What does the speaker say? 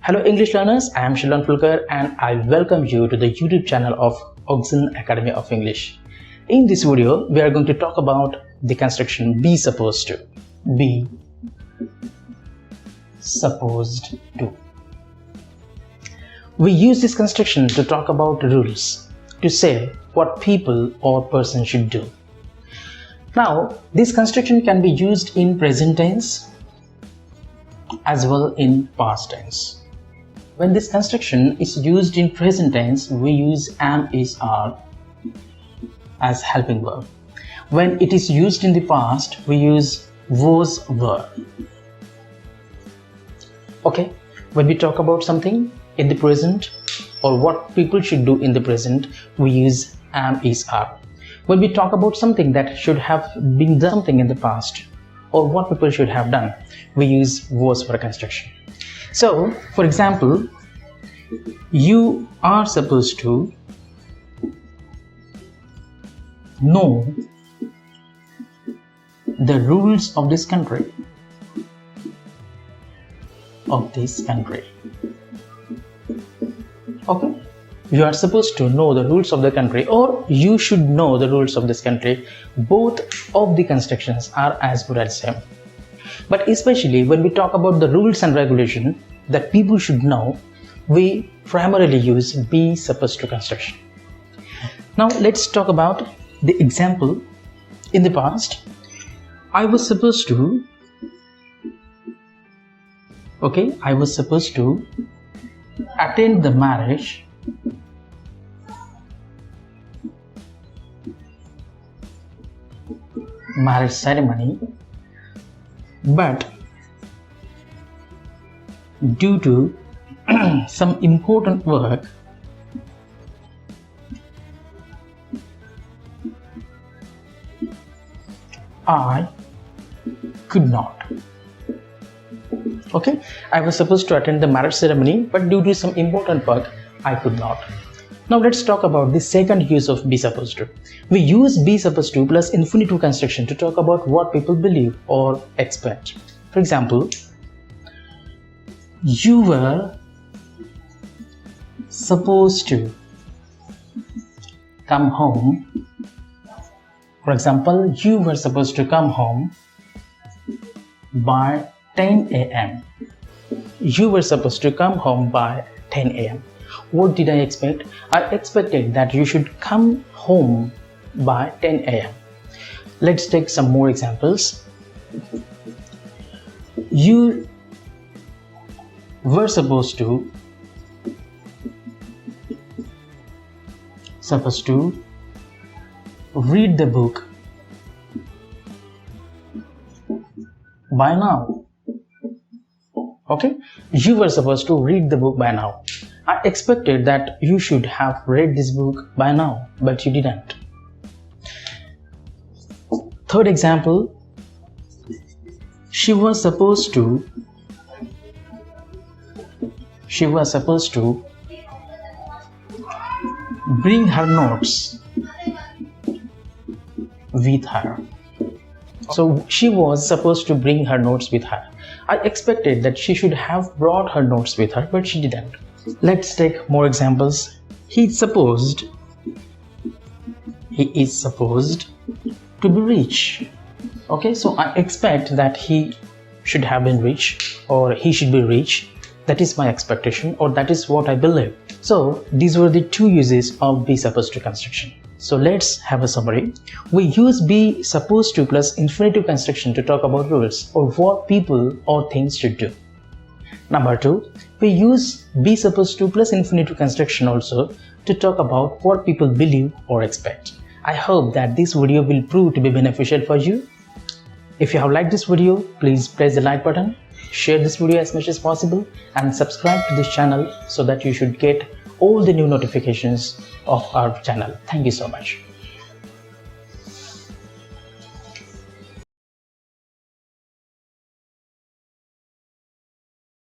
Hello English learners, I am Shilan Fulkar and I welcome you to the YouTube channel of Oxen Academy of English. In this video, we are going to talk about the construction be supposed to. Be supposed to. We use this construction to talk about rules, to say what people or person should do. Now, this construction can be used in present tense as well in past tense. When this construction is used in present tense, we use am, is, are as helping verb. When it is used in the past, we use was, were. Okay, when we talk about something in the present or what people should do in the present, we use am, is, are. When we talk about something that should have been done something in the past or what people should have done, we use was, were construction. So, for example, you are supposed to know the rules of this country. Okay, you are supposed to know the rules of the country, or you should know the rules of this country. Both of the constructions are as good as same. But especially when we talk about the rules and regulation that people should know, we primarily use be supposed to construction. Now let's talk about the example. In the past, I was supposed to attend the marriage ceremony, but due to some important work, I could not. Okay, I was supposed to attend the marriage ceremony, but due to some important work, I could not. Now let's talk about the second use of be supposed to. We use be supposed to plus infinitive construction to talk about what people believe or expect. For example, you were supposed to come home. For example, you were supposed to come home by 10 a.m. You were supposed to come home by 10 a.m. What did I expect? I expected that you should come home by 10 a.m. Let's take some more examples. You were supposed to read the book by now. Okay, you were supposed to read the book by now. I expected that you should have read this book by now, but you didn't. Third example, she was supposed to bring her notes with her. So she was supposed to bring her notes with her. I expected that she should have brought her notes with her, but she didn't. Let's take more examples. He is supposed to be rich. Okay, so I expect that he should have been rich or he should be rich. That is my expectation, or that is what I believe. So these were the two uses of be supposed to construction. So let's have a summary. We use be supposed to plus infinitive construction to talk about rules or what people or things should do. Number two, we use be supposed to plus infinitive construction also to talk about what people believe or expect. I hope that this video will prove to be beneficial for you. If you have liked this video, please press the like button, share this video as much as possible, and subscribe to this channel so that you should get all the new notifications of our channel. Thank you so much.